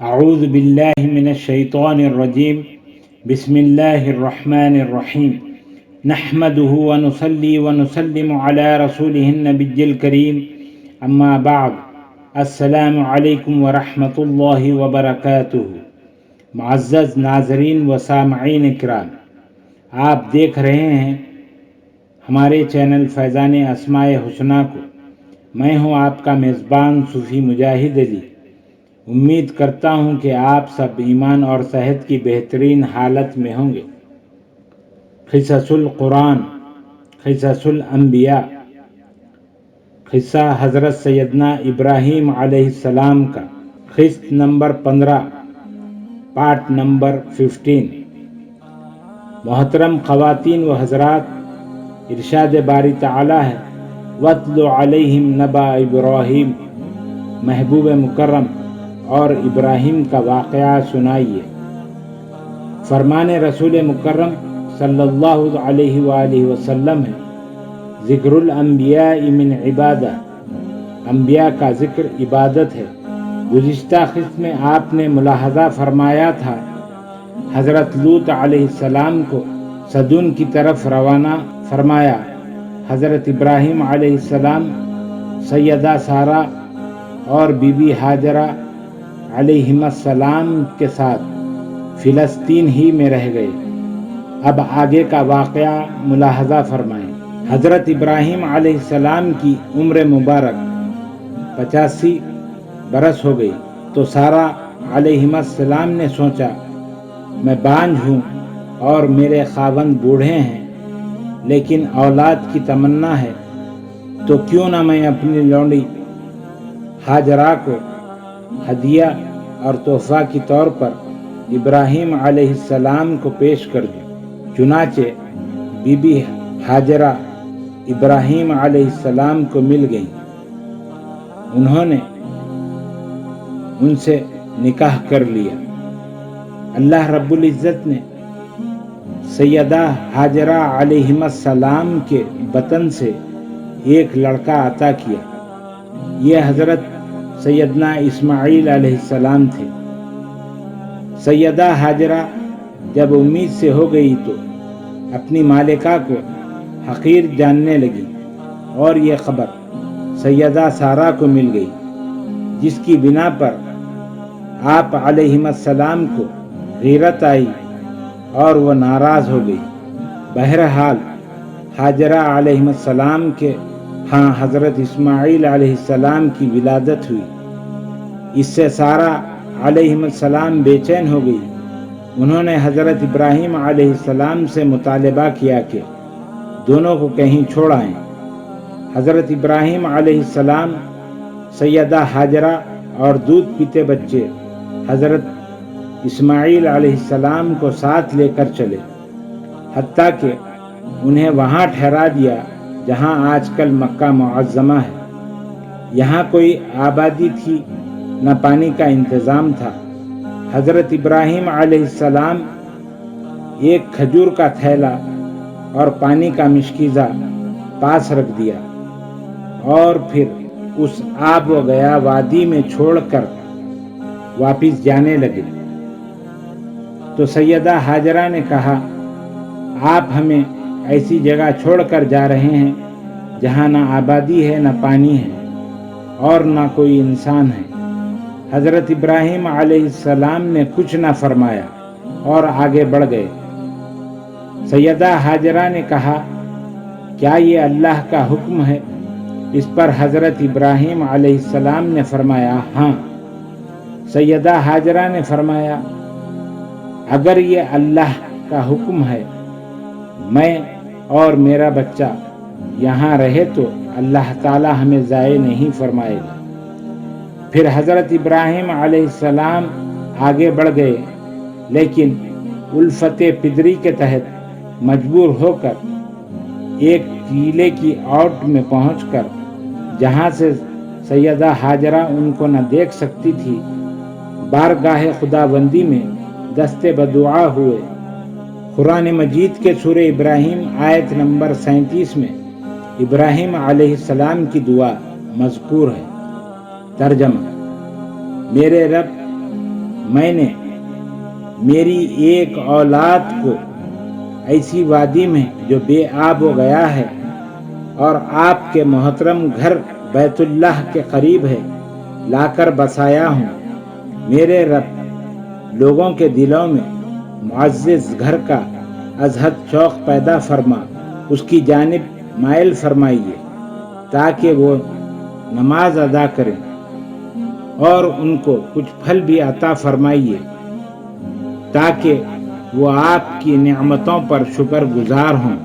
اعوذ باللہ من الشیطان الرجیم بسم اللہ الرحمن الرحیم نحمده ونصلی ونسلم علی رسولہ النبی الکریم اما بعد السلام علیکم ورحمۃ اللہ وبرکاتہ۔ معزز ناظرین و سامعین اکرام، آپ دیکھ رہے ہیں ہمارے چینل فیضان اسماء حسنہ کو۔ میں ہوں آپ کا میزبان صوفی مجاہد علی۔ امید کرتا ہوں کہ آپ سب ایمان اور صحت کی بہترین حالت میں ہوں گے۔ قصص القرآن، قصص الانبیاء، قصہ حضرت سیدنا ابراہیم علیہ السلام کا، قسط نمبر 15، پارٹ نمبر 15۔ محترم خواتین و حضرات، ارشاد باری تعالی ہے وَاتْلُ عَلَيْهِمْ نَبَأَ إِبْرَاهِيمَ، محبوب مکرم اور ابراہیم کا واقعہ سنائیے۔ فرمان رسول مکرم صلی اللہ علیہ وآلہ وسلم ہے، ذکر الانبیاء من عبادہ، انبیاء کا ذکر عبادت ہے۔ گزشتہ قسط میں آپ نے ملاحظہ فرمایا تھا حضرت لوط علیہ السلام کو صدون کی طرف روانہ فرمایا۔ حضرت ابراہیم علیہ السلام سیدہ سارہ اور بی بی ہاجرہ علیہم السلام کے ساتھ فلسطین ہی میں رہ گئے۔ اب آگے کا واقعہ ملاحظہ فرمائیں۔ حضرت ابراہیم علیہ السلام کی عمر مبارک 85 برس ہو گئی تو سارہ علیہم السلام نے سوچا میں بانجھ ہوں اور میرے خاوند بوڑھے ہیں، لیکن اولاد کی تمنا ہے، تو کیوں نہ میں اپنی لونڈی ہاجرہ کو ہدیہ اور تحفہ کے طور پر ابراہیم علیہ السلام کو پیش کر دوں۔ چنانچہ بی بی ہاجرہ ابراہیم علیہ السلام کو مل گئیں۔ انہوں نے ان سے نکاح کر لیا۔ اللہ رب العزت نے سیدہ ہاجرہ علیہم السلام کے بطن سے ایک لڑکا عطا کیا۔ یہ حضرت سیدنا اسماعیل علیہ السلام تھے۔ سیدہ ہاجرہ جب امید سے ہو گئی تو اپنی مالکہ کو حقیر جاننے لگی، اور یہ خبر سیدہ سارہ کو مل گئی، جس کی بنا پر آپ علیہم السلام کو غیرت آئی اور وہ ناراض ہو گئی۔ بہرحال ہاجرہ علیہم السلام کے ہاں حضرت اسماعیل علیہ السلام کی ولادت ہوئی۔ اس سے سارہ علیہم السلام بے چین ہو گئی۔ انہوں نے حضرت ابراہیم علیہ السلام سے مطالبہ کیا کہ دونوں کو کہیں چھوڑ آئیں۔ حضرت ابراہیم علیہ السلام سیدہ ہاجرہ اور دودھ پیتے بچے حضرت اسماعیل علیہ السلام کو ساتھ لے کر چلے، حتیٰ کہ انہیں وہاں ٹھہرا دیا جہاں آج کل مکہ معظمہ ہے۔ یہاں کوئی آبادی تھی نہ پانی کا انتظام تھا۔ حضرت ابراہیم علیہ السلام ایک کھجور کا تھیلا اور پانی کا مشکیزہ پاس رکھ دیا اور پھر اس آب و گیا وادی میں چھوڑ کر واپس جانے لگے۔ تو سیدہ ہاجرہ نے کہا آپ ہمیں ایسی جگہ چھوڑ کر جا رہے ہیں جہاں نہ آبادی ہے نہ پانی ہے اور نہ کوئی انسان ہے۔ حضرت ابراہیم علیہ السلام نے کچھ نہ فرمایا اور آگے بڑھ گئے۔ سیدہ ہاجرہ نے کہا کیا یہ اللہ کا حکم ہے؟ اس پر حضرت ابراہیم علیہ السلام نے فرمایا ہاں۔ سیدہ ہاجرہ نے فرمایا اگر یہ اللہ کا حکم ہے میں اور میرا بچہ یہاں رہے تو اللہ تعالی ہمیں ضائع نہیں فرمائے گا۔ پھر حضرت ابراہیم علیہ السلام آگے بڑھ گئے، لیکن الفت پدری کے تحت مجبور ہو کر ایک ٹیلے کی اوٹ میں پہنچ کر جہاں سے سیدہ ہاجرہ ان کو نہ دیکھ سکتی تھی، بارگاہ خداوندی میں دست بدعا ہوئے۔ قرآن مجید کے سورہ ابراہیم آیت نمبر 37 میں ابراہیم علیہ السلام کی دعا مذکور ہے۔ ترجمہ: میرے رب میں نے میری ایک اولاد کو ایسی وادی میں جو بے آب ہو گیا ہے اور آپ کے محترم گھر بیت اللہ کے قریب ہے لا کر بسایا ہوں۔ میرے رب لوگوں کے دلوں میں معزز گھر کا از حد شوق پیدا فرما اس کی جانب مائل فرمائیے تاکہ وہ نماز ادا کریں اور ان کو کچھ پھل بھی عطا فرمائیے تاکہ وہ آپ کی نعمتوں پر شکر گزار ہوں۔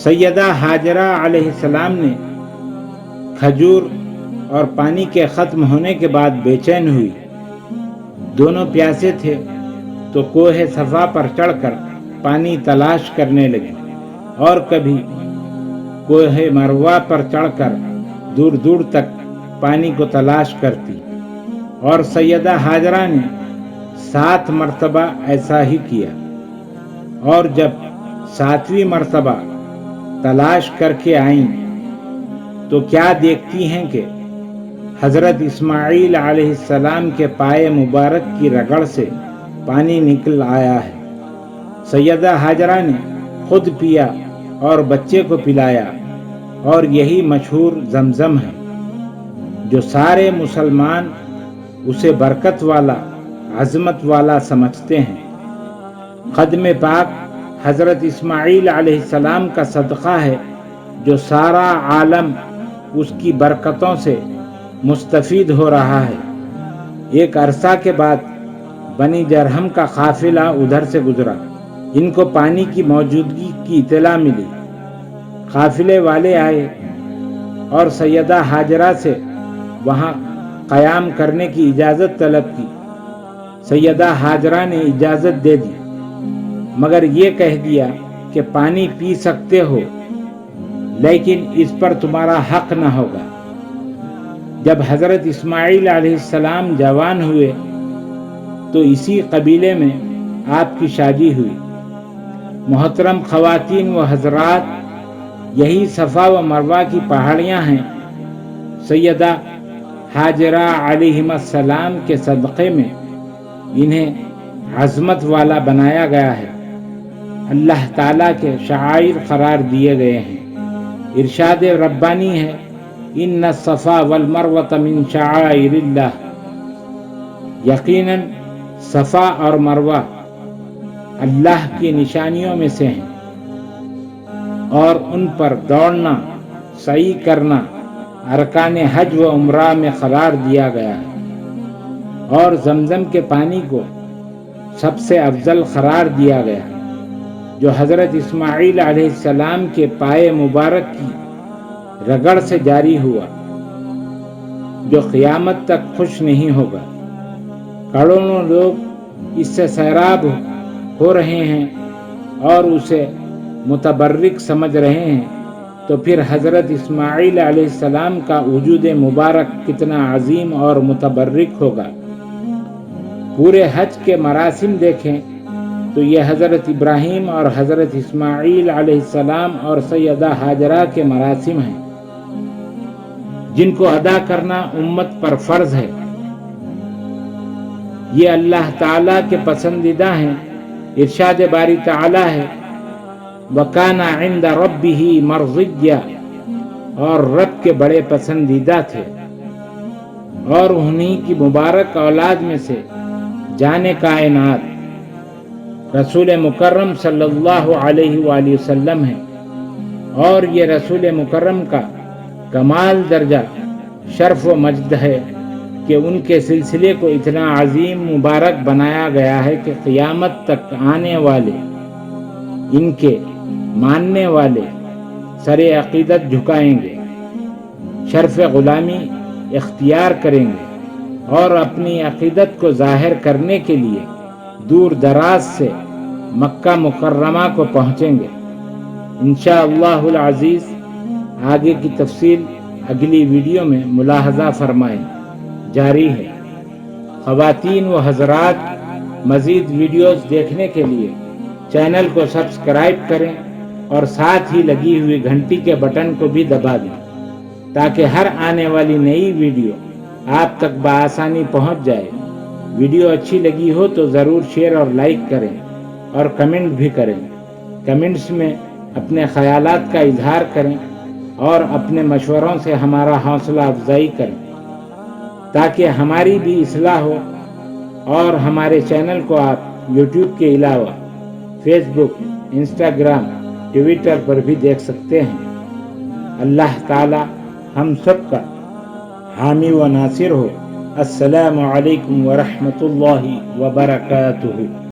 سیدہ ہاجرہ علیہ السلام نے کھجور اور پانی کے ختم ہونے کے بعد بے چین ہوئی۔ دونوں پیاسے تھے تو کوہ صفا پر چڑھ کر پانی تلاش کرنے لگے اور کبھی کوہ مروہ پر چڑھ کر دور دور تک پانی کو تلاش کرتی، اور سیدہ ہاجرہ نے 7 مرتبہ ایسا ہی کیا، اور جب 7ویں مرتبہ تلاش کر کے آئیں تو کیا دیکھتی ہیں کہ حضرت اسماعیل علیہ السلام کے پائے مبارک کی رگڑ سے پانی نکل آیا ہے۔ سیدہ ہاجرہ نے خود پیا اور بچے کو پلایا، اور یہی مشہور زمزم ہے جو سارے مسلمان اسے برکت والا، عظمت والا سمجھتے ہیں۔ قدم پاک حضرت اسماعیل علیہ السلام کا صدقہ ہے جو سارا عالم اس کی برکتوں سے مستفید ہو رہا ہے۔ ایک عرصہ کے بعد بنی جرہم کا قافلہ ادھر سے گزرا۔ ان کو پانی کی موجودگی کی اطلاع ملی۔ قافلے والے آئے اور سیدہ ہاجرہ سے وہاں قیام کرنے کی اجازت طلب کی۔ سیدہ ہاجرہ نے اجازت دے دی، مگر یہ کہہ دیا کہ پانی پی سکتے ہو لیکن اس پر تمہارا حق نہ ہوگا۔ جب حضرت اسماعیل علیہ السلام جوان ہوئے تو اسی قبیلے میں آپ کی شادی ہوئی۔ محترم خواتین و حضرات، یہی صفا و مروہ کی پہاڑیاں ہیں۔ سیدہ ہاجرہ علیہ السلام کے صدقے میں انہیں عظمت والا بنایا گیا ہے، اللہ تعالیٰ کے شعائر قرار دیے گئے ہیں۔ ارشاد ربانی ہے، ان الصفا والمروۃ من شعائر اللہ۔ یقیناً صفا اور مروہ اللہ کی نشانیوں میں سے ہیں، اور ان پر دوڑنا، سعی کرنا ارکان حج و عمرہ میں قرار دیا گیا ہے، اور زمزم کے پانی کو سب سے افضل قرار دیا گیا، جو حضرت اسماعیل علیہ السلام کے پائے مبارک کی رگڑ سے جاری ہوا، جو قیامت تک خوش نہیں ہوگا۔ کروڑوں لوگ اس سے سیراب ہو رہے ہیں اور اسے متبرک سمجھ رہے ہیں، تو پھر حضرت اسماعیل علیہ السلام کا وجود مبارک کتنا عظیم اور متبرک ہوگا۔ پورے حج کے مراسم دیکھیں تو یہ حضرت ابراہیم اور حضرت اسماعیل علیہ السلام اور سیدہ ہاجرہ کے مراسم ہیں، جن کو ادا کرنا امت پر فرض ہے۔ یہ اللہ تعالیٰ کے پسندیدہ ہیں۔ ارشاد باری تعالیٰ ہے، وَكَانَ عِندَ رَبِّهِ مَرْضِيًّا، اور رب کے بڑے پسندیدہ تھے، اور انہی کی مبارک اولاد میں سے جان کائنات رسول مکرم صلی اللہ علیہ وآلہ وسلم ہے، اور یہ رسول مکرم کا کمال درجہ شرف و مجد ہے کہ ان کے سلسلے کو اتنا عظیم مبارک بنایا گیا ہے کہ قیامت تک آنے والے ان کے ماننے والے سر عقیدت جھکائیں گے، شرف غلامی اختیار کریں گے، اور اپنی عقیدت کو ظاہر کرنے کے لیے دور دراز سے مکہ مکرمہ کو پہنچیں گے۔ انشاءاللہ العزیز آگے کی تفصیل اگلی ویڈیو میں ملاحظہ فرمائیں۔ جاری ہے۔ خواتین و حضرات، مزید ویڈیوز دیکھنے کے لیے چینل کو سبسکرائب کریں اور ساتھ ہی لگی ہوئی گھنٹی کے بٹن کو بھی دبا دیں تاکہ ہر آنے والی نئی ویڈیو آپ تک بآسانی پہنچ جائے۔ ویڈیو اچھی لگی ہو تو ضرور شیئر اور لائک کریں اور کمنٹ بھی کریں۔ کمنٹس میں اپنے خیالات کا اظہار کریں اور اپنے مشوروں سے ہمارا حوصلہ افزائی کریں تاکہ ہماری بھی اصلاح ہو، اور ہمارے چینل کو آپ یوٹیوب کے علاوہ فیس بک، انسٹاگرام، ٹویٹر پر بھی دیکھ سکتے ہیں۔ اللہ تعالی ہم سب کا حامی و ناصر ہو۔ السلام علیکم ورحمۃ اللہ وبرکاتہ۔